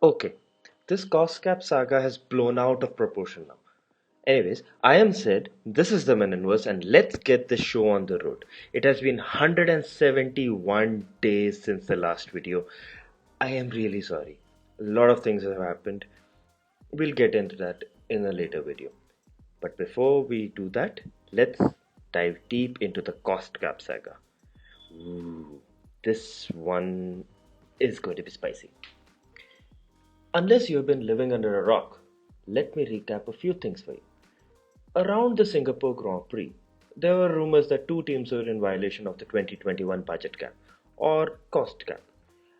Okay, this cost cap saga has blown out of proportion now. Anyways, I am Sid, this is the Menonverse, and let's get this show on the road. It has been 171 days since the last video. I am really sorry. A lot of things have happened. We'll get into that in a later video. But before we do that, let's dive deep into the cost cap saga. Ooh, this one is going to be spicy. Unless you have been living under a rock, let me recap a few things for you. Around the Singapore Grand Prix, there were rumors that two teams were in violation of the 2021 budget cap or cost cap,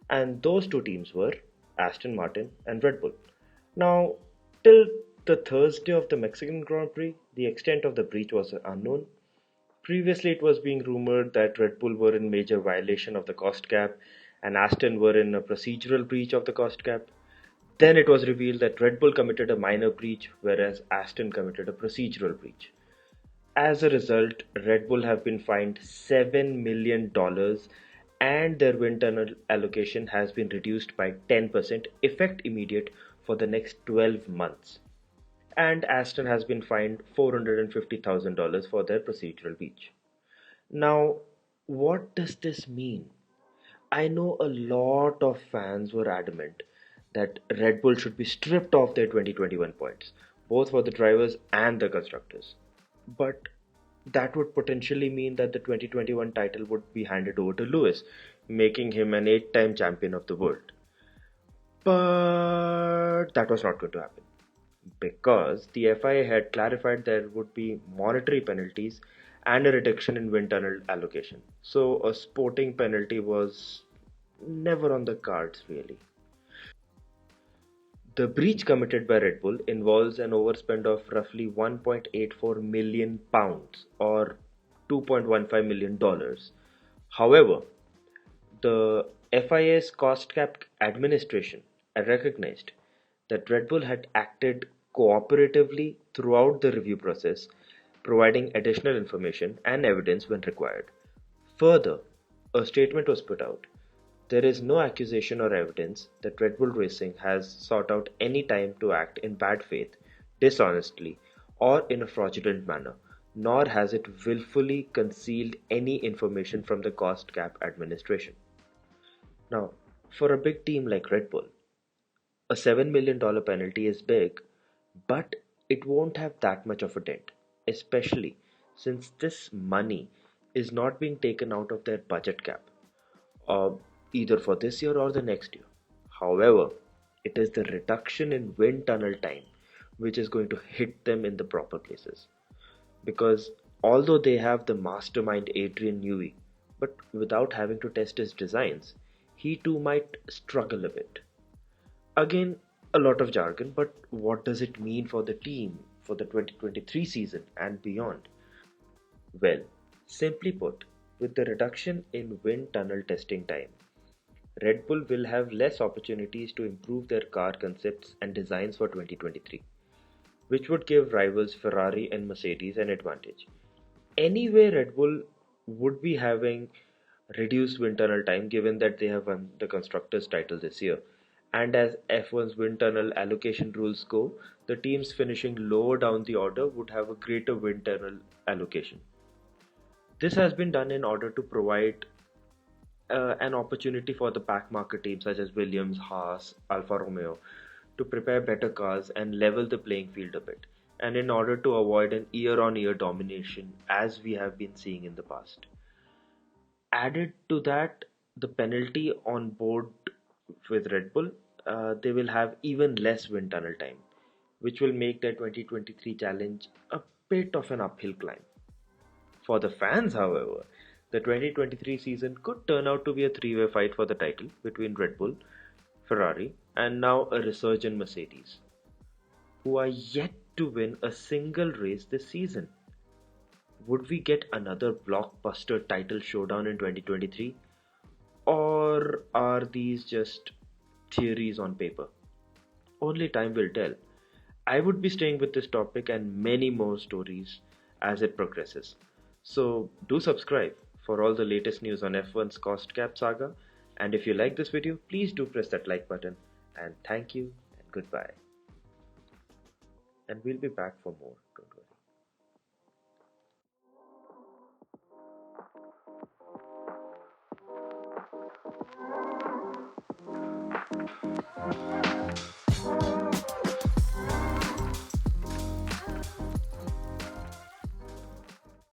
and those two teams were Aston Martin and Red Bull. Now, till the Thursday of the Mexican Grand Prix, the extent of the breach was unknown. Previously, it was being rumored that Red Bull were in major violation of the cost cap and Aston were in a procedural breach of the cost cap. Then it was revealed that Red Bull committed a minor breach, whereas Aston committed a procedural breach. As a result, Red Bull have been fined $7 million and their wind tunnel allocation has been reduced by 10%, effect immediate for the next 12 months. And Aston has been fined $450,000 for their procedural breach. Now, what does this mean? I know a lot of fans were adamant that Red Bull should be stripped of their 2021 points, both for the drivers and the constructors. But that would potentially mean that the 2021 title would be handed over to Lewis, making him an 8-time champion of the world. But that was not going to happen because the FIA had clarified there would be monetary penalties and a reduction in wind tunnel allocation. So a sporting penalty was never on the cards really. The breach committed by Red Bull involves an overspend of roughly 1.84 million pounds or $2.15 million. However, the FIA's cost cap administration recognized that Red Bull had acted cooperatively throughout the review process, providing additional information and evidence when required. Further, a statement was put out. There is no accusation or evidence that Red Bull Racing has sought out any time to act in bad faith, dishonestly, or in a fraudulent manner, nor has it willfully concealed any information from the cost cap administration. Now, for a big team like Red Bull, a $7 million penalty is big, but it won't have that much of a dent, especially since this money is not being taken out of their budget cap, uh, either for this year or the next year. However, it is the reduction in wind tunnel time which is going to hit them in the proper places. Because although they have the mastermind Adrian Newey, but without having to test his designs, he too might struggle a bit. Again, a lot of jargon, but what does it mean for the team for the 2023 season and beyond? Well, simply put, with the reduction in wind tunnel testing time, Red Bull will have less opportunities to improve their car concepts and designs for 2023, which would give rivals Ferrari and Mercedes an advantage. Anyway, Red Bull would be having reduced wind tunnel time given that they have won the constructors title this year. And as F1's wind tunnel allocation rules go, the teams finishing lower down the order would have a greater wind tunnel allocation. This has been done in order to provide an opportunity for the back market teams such as Williams, Haas, Alfa Romeo to prepare better cars and level the playing field a bit, and in order to avoid an year on year domination as we have been seeing in the past. Added to that, the penalty on board with Red Bull, they will have even less wind tunnel time, which will make their 2023 challenge a bit of an uphill climb. For the fans, however, the 2023 season could turn out to be a three-way fight for the title between Red Bull, Ferrari, and now a resurgent Mercedes, who are yet to win a single race this season. Would we get another blockbuster title showdown in 2023? Or are these just theories on paper? Only time will tell. I would be staying with this topic and many more stories as it progresses. So do subscribe for all the latest news on F1's cost cap saga. And if you like this video, please do press that like button. And thank you and goodbye. And we'll be back for more, don't worry.